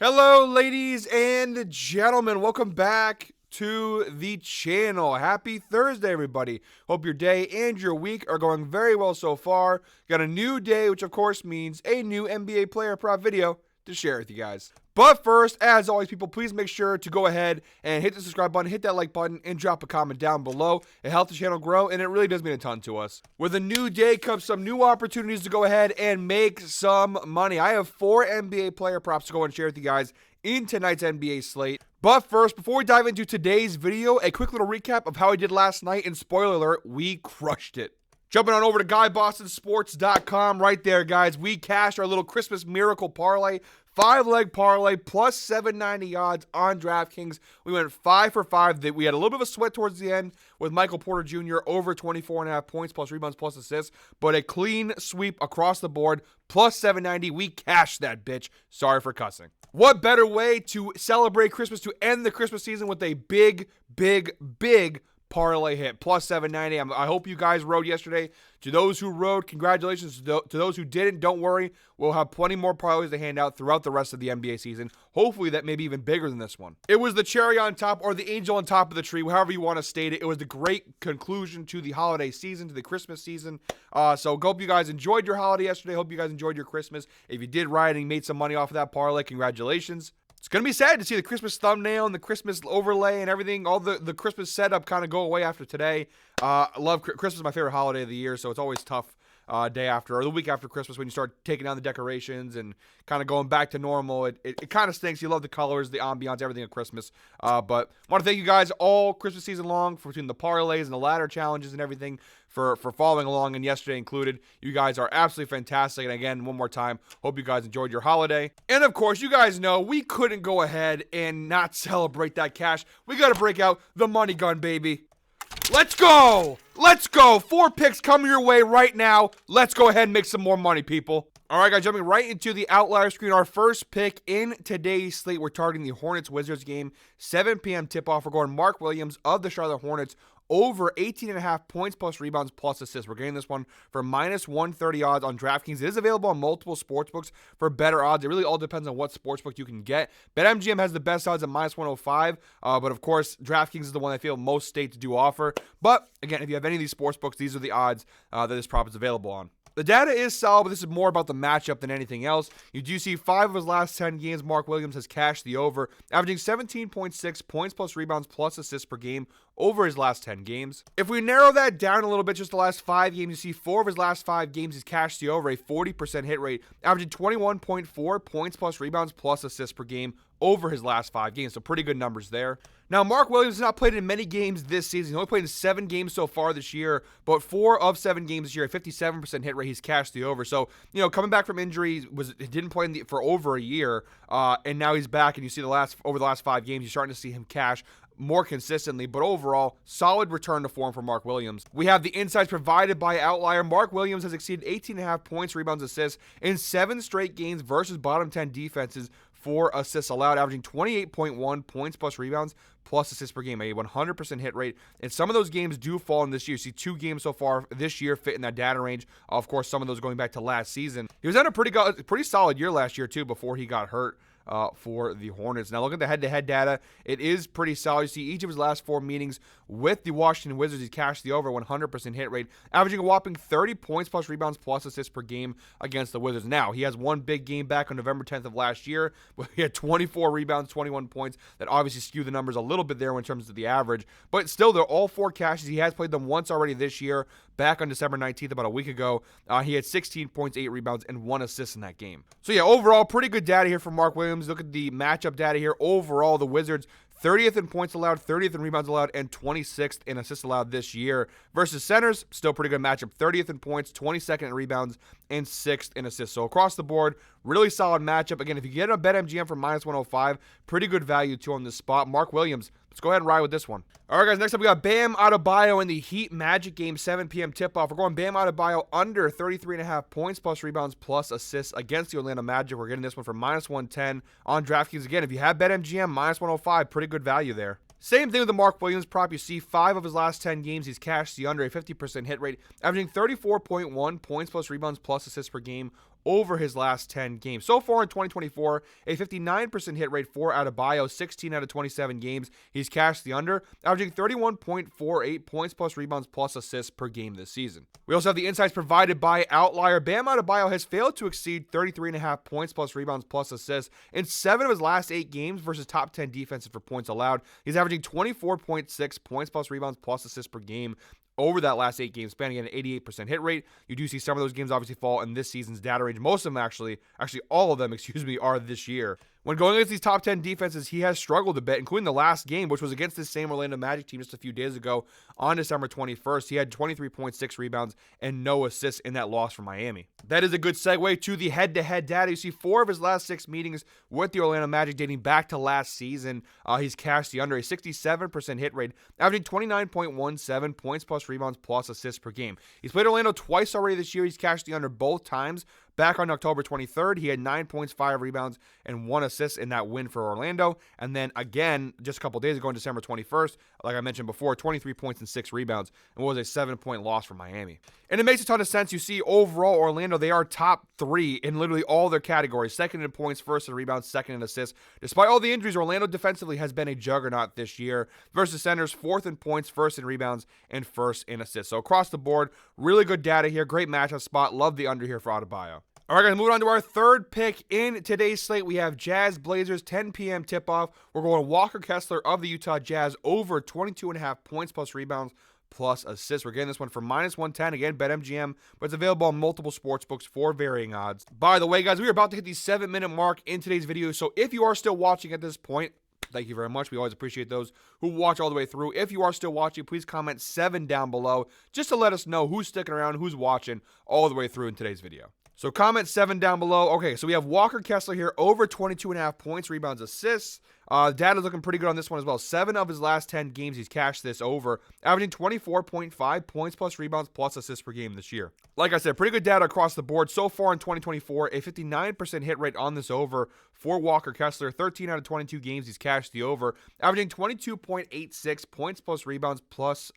Hello, ladies and gentlemen. Welcome back to the channel. Happy Thursday, everybody. Hope your day and your week are going very well so far. Got a new day, which of course means a new NBA player prop video to share with you guys. But first, as always, people, please make sure to go ahead and hit the subscribe button, hit that like button, and drop a comment down below. It helps the channel grow, and it really does mean a ton to us. With a new day comes some new opportunities to go ahead and make some money. I have 4 NBA player props to go and share with you guys in tonight's NBA slate. But first, before we dive into today's video, a quick little recap of how I did last night, and spoiler alert, we crushed it. Jumping on over to GuyBostonSports.com right there, guys. We cashed our little Christmas miracle parlay. 5-leg parlay plus 790 odds on DraftKings. We went 5 for 5. We had a little bit of a sweat towards the end with Michael Porter Jr. over 24.5 points plus rebounds plus assists, but a clean sweep across the board plus 790. We cashed that bitch. Sorry for cussing. What better way to celebrate Christmas, to end the Christmas season with a big parlay hit plus 790. I hope you guys rode yesterday. To those who rode, congratulations. To those who didn't, don't worry. We'll have plenty more parlays to hand out throughout the rest of the NBA season. Hopefully that may be even bigger than this one. It was the cherry on top, or the angel on top of the tree, however you want to state it. It was the great conclusion to the holiday season, to the Christmas season. So hope you guys enjoyed your holiday yesterday. Hope you guys enjoyed your Christmas. If you did ride and made some money off of that parlay, congratulations. It's going to be sad to see the Christmas thumbnail and the Christmas overlay and everything, all the Christmas setup kind of go away after today. I love Christmas is my favorite holiday of the year, so it's always tough day after, or the week after Christmas when you start taking down the decorations and kind of going back to normal. It kind of stinks. You love the colors, the ambiance, everything at Christmas. But I want to thank you guys all Christmas season long for between the parlays and the ladder challenges and everything for following along, and yesterday included. You guys are absolutely fantastic. And again, one more time, hope you guys enjoyed your holiday. And of course, you guys know we couldn't go ahead and not celebrate that cash. We got to break out the money gun, baby. Let's go! Let's go! 4 picks coming your way right now. Let's go ahead and make some more money, people. All right, guys, jumping right into the outlier screen. Our first pick in today's slate, we're targeting the Hornets-Wizards game. 7 p.m. tip-off. We're going Mark Williams of the Charlotte Hornets over 18.5 points plus rebounds plus assists. We're getting this one for minus 130 odds on DraftKings. It is available on multiple sportsbooks for better odds. It really all depends on what sportsbook you can get. BetMGM has the best odds at minus 105, but of course, DraftKings is the one I feel most states do offer. But again, if you have any of these sportsbooks, these are the odds that this prop is available on. The data is solid, but this is more about the matchup than anything else. You do see 5 of his last 10 games, Mark Williams has cashed the over, averaging 17.6 points plus rebounds plus assists per game over his last 10 games. If we narrow that down a little bit, just the last 5 games, you see 4 of his last 5 games he's cashed the over, a 40% hit rate, averaging 21.4 points plus rebounds plus assists per game over his last 5 games. So pretty good numbers there. Now, Mark Williams has not played in many games this season. He only played in 7 games so far this year, but 4 of 7 games this year, a 57% hit rate, he's cashed the over. So, coming back from injury, he didn't play for over a year, and now he's back, and you see over the last 5 games, you're starting to see him cash more consistently, but overall, solid return to form for Mark Williams. We have the insights provided by Outlier. Mark Williams has exceeded 18.5 points, rebounds, assists in 7 straight games versus bottom 10 defenses for assists allowed, averaging 28.1 points plus rebounds plus assists per game, a 100% hit rate. And some of those games do fall in this year. You see 2 games so far this year fit in that data range. Of course, some of those going back to last season. He was on a pretty solid year last year, too, before he got hurt for the Hornets. Now, look at the head-to-head data. It is pretty solid. You see each of his last 4 meetings with the Washington Wizards, he's cashed the over, 100% hit rate, averaging a whopping 30 points plus rebounds plus assists per game against the Wizards. Now, he has one big game back on November 10th of last year, where he had 24 rebounds, 21 points. That obviously skewed the numbers a little bit there in terms of the average, but still, they're all 4 cashes. He has played them once already this year, back on December 19th, about a week ago. He had 16 points, 8 rebounds, and 1 assist in that game. So yeah, overall, pretty good data here for Mark Williams. Look at the matchup data here. Overall, the Wizards 30th in points allowed, 30th in rebounds allowed, and 26th in assists allowed this year. Versus centers, still pretty good matchup. 30th in points, 22nd in rebounds, and 6th in assists. So across the board, really solid matchup. Again, if you get a BetMGM for minus 105, pretty good value too on this spot. Mark Williams, let's go ahead and ride with this one. All right, guys, next up we got Bam Adebayo in the Heat Magic game, 7 p.m. tip-off. We're going Bam Adebayo under 33.5 points plus rebounds plus assists against the Orlando Magic. We're getting this one for minus 110 on DraftKings. Again, if you have BetMGM, minus 105, pretty good value there. Same thing with the Mark Williams prop. You see 5 of his last 10 games, he's cashed the under, a 50% hit rate, averaging 34.1 points plus rebounds plus assists per game over his last 10 games. So far in 2024, a 59% hit rate for Adebayo, 16 out of 27 games. He's cashed the under, averaging 31.48 points plus rebounds plus assists per game this season. We also have the insights provided by Outlier. Bam Adebayo has failed to exceed 33.5 points plus rebounds plus assists in 7 of his last 8 games versus top 10 defenses for points allowed. He's averaging 24.6 points plus rebounds plus assists per game over that last 8 games, spanning an 88% hit rate. You do see some of those games obviously fall in this season's data range. Most of them actually all of them, are this year. When going against these top 10 defenses, he has struggled a bit, including the last game, which was against this same Orlando Magic team just a few days ago on December 21st. He had 23.6 rebounds and no assists in that loss for Miami. That is a good segue to the head-to-head data. You see 4 of his last 6 meetings with the Orlando Magic dating back to last season. He's cashed the under, a 67% hit rate, averaging 29.17 points plus rebounds plus assists per game. He's played Orlando twice already this year. He's cashed the under both times. Back on October 23rd, he had 9 points, 5 rebounds, and 1 assist in that win for Orlando. And then again, just a couple days ago on December 21st, like I mentioned before, 23 points and 6 rebounds, and was a 7-point loss for Miami. And it makes a ton of sense. You see, overall, Orlando, they are top 3 in literally all their categories. Second in points, first in rebounds, second in assists. Despite all the injuries, Orlando defensively has been a juggernaut this year. Versus centers, 4th in points, 1st in rebounds, and 1st in assists. So across the board, really good data here. Great matchup spot. Love the under here for Adebayo. All right, guys, moving on to our third pick in today's slate. We have Jazz Blazers, 10 p.m. tip-off. We're going Walker Kessler of the Utah Jazz over 22.5 points plus rebounds plus assists. We're getting this one for -110. Again, BetMGM, but it's available on multiple sportsbooks for varying odds. By the way, guys, we are about to hit the 7-minute mark in today's video, so if you are still watching at this point, thank you very much. We always appreciate those who watch all the way through. If you are still watching, please comment 7 down below just to let us know who's sticking around, who's watching all the way through in today's video. So comment 7 down below. Okay, so we have Walker Kessler here over 22.5 points, rebounds, assists. Data's looking pretty good on this one as well. 7 of his last 10 games, he's cashed this over, averaging 24.5 points plus rebounds plus assists per game this year. Like I said, pretty good data across the board. So far in 2024, a 59% hit rate on this over for Walker Kessler. 13 out of 22 games, he's cashed the over, averaging 22.86 points plus rebounds plus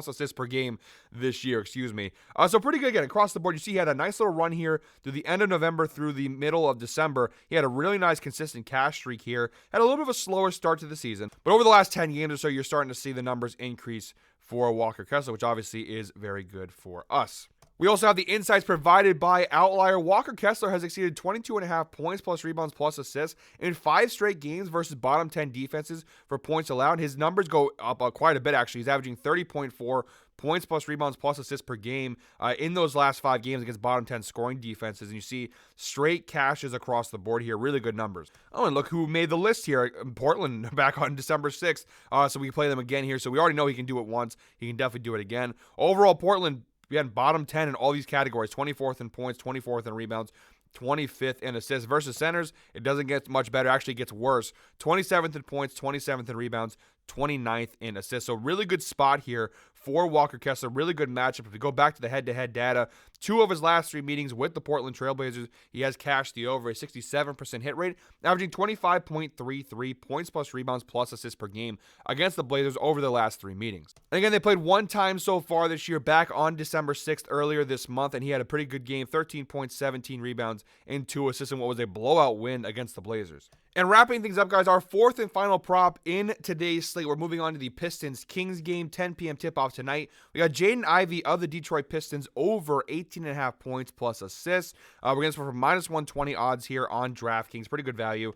assists per game this year, So pretty good again across the board. You see he had a nice little run here through the end of November through the middle of December. He had a really nice consistent cash streak here. Had a little bit of a slower start to the season, but over the last 10 games or so, you're starting to see the numbers increase for Walker Kessler, which obviously is very good for us. We also have the insights provided by Outlier. Walker Kessler has exceeded 22.5 points plus rebounds plus assists in 5 straight games versus bottom 10 defenses for points allowed. His numbers go up quite a bit, actually. He's averaging 30.4 points plus rebounds plus assists per game in those last 5 games against bottom 10 scoring defenses. And you see straight cashes across the board here. Really good numbers. Oh, and look who made the list here. Portland back on December 6th. So we play them again here. So we already know he can do it once. He can definitely do it again. Overall, Portland, we had bottom 10 in all these categories, 24th in points, 24th in rebounds, 25th in assists. Versus centers, it doesn't get much better. Actually, it gets worse. 27th in points, 27th in rebounds, 29th in assists. So really good spot here for Walker Kessler. Really good matchup. If we go back to the head-to-head data, 2 of his last 3 meetings with the Portland Trailblazers, he has cashed the over, a 67% hit rate, averaging 25.33 points plus rebounds plus assists per game against the Blazers over the last 3 meetings. And again, they played 1 time so far this year, back on December 6th earlier this month, and he had a pretty good game, 13 points, 17 rebounds, and 2 assists in what was a blowout win against the Blazers. And wrapping things up, guys, our 4th and final prop in today's slate. We're moving on to the Pistons-Kings game, 10 p.m. tip-off tonight. We got Jaden Ivey of the Detroit Pistons over 18.5 points plus assists. We're going to for -120 odds here on DraftKings. Pretty good value.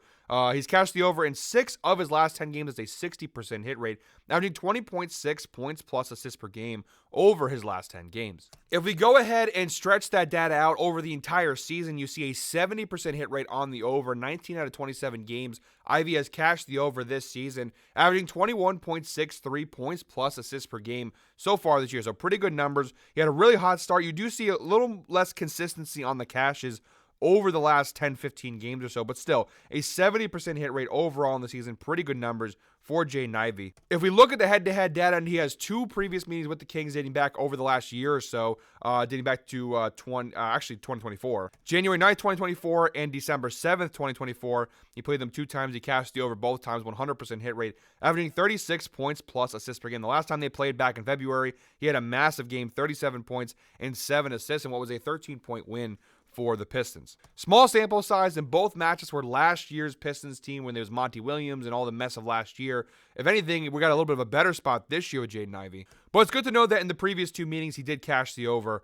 He's cashed the over in 6 of his last 10 games. It's a 60% hit rate, averaging 20.6 points plus assists per game over his last 10 games. If we go ahead and stretch that data out over the entire season, you see a 70% hit rate on the over, 19 out of 27 games. Ivy has cashed the over this season, averaging 21.63 points plus assists per game so far this year. So pretty good numbers. He had a really hot start. You do see a little less consistency on the cashes over the last 10-15 games or so, but still a 70% hit rate overall in the season. Pretty good numbers for Jaden Ivey. If we look at the head-to-head data, and he has 2 previous meetings with the Kings dating back over the last year or so, dating back to 2024. January 9th, 2024 and December 7th, 2024. He played them 2 times. He cashed the over both times, 100% hit rate, averaging 36 points plus assists per game. The last time they played back in February, he had a massive game, 37 points and 7 assists in what was a 13-point win for the Pistons. Small sample size, and both matches were last year's Pistons team when there was Monty Williams and all the mess of last year. If anything, we got a little bit of a better spot this year with Jaden Ivey. But it's good to know that in the previous 2 meetings, he did cash the over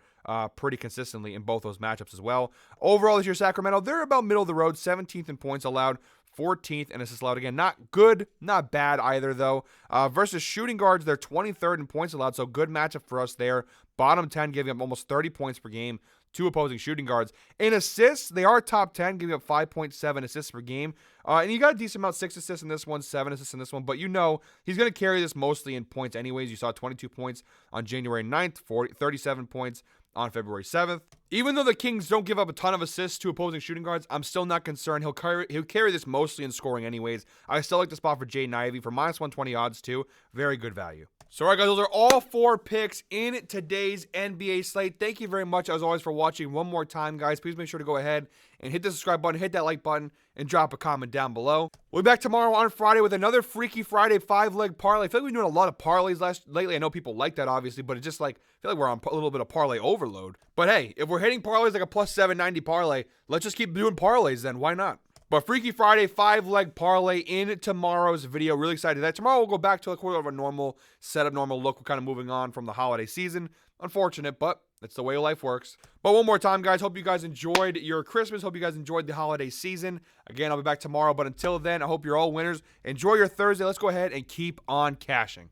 pretty consistently in both those matchups as well. Overall this year, Sacramento, they're about middle of the road, 17th in points allowed, 14th in assists allowed. Again, not good, not bad either, though. Versus shooting guards, they're 23rd in points allowed, so good matchup for us there. Bottom 10, giving up almost 30 points per game to opposing shooting guards. In assists, they are top 10, giving up 5.7 assists per game. And you got a decent amount, 6 assists in this one, 7 assists in this one. But you know he's going to carry this mostly in points anyways. You saw 22 points on January 9th, 37 points on February 7th. Even though the Kings don't give up a ton of assists to opposing shooting guards, I'm still not concerned. He'll carry this mostly in scoring anyways. I still like the spot for Jaden Ivey for minus 120 odds too. Very good value. So, all right, guys, those are all 4 picks in today's NBA slate. Thank you very much, as always, for watching. One more time, guys, please make sure to go ahead and hit the subscribe button, hit that like button, and drop a comment down below. We'll be back tomorrow on Friday with another Freaky Friday 5-leg parlay. I feel like we've been doing a lot of parlays lately. I know people like that, obviously, but it's just like, I feel like we're on a little bit of parlay overload. But hey, if we're hitting parlays like a plus 790 parlay, let's just keep doing parlays then. Why not? But Freaky Friday 5-leg parlay in tomorrow's video. Really excited to that. Tomorrow we'll go back to a quarter of a normal setup, normal look. We're kind of moving on from the holiday season. Unfortunate, but that's the way life works. But one more time, guys, hope you guys enjoyed your Christmas. Hope you guys enjoyed the holiday season. Again, I'll be back tomorrow. But until then, I hope you're all winners. Enjoy your Thursday. Let's go ahead and keep on cashing.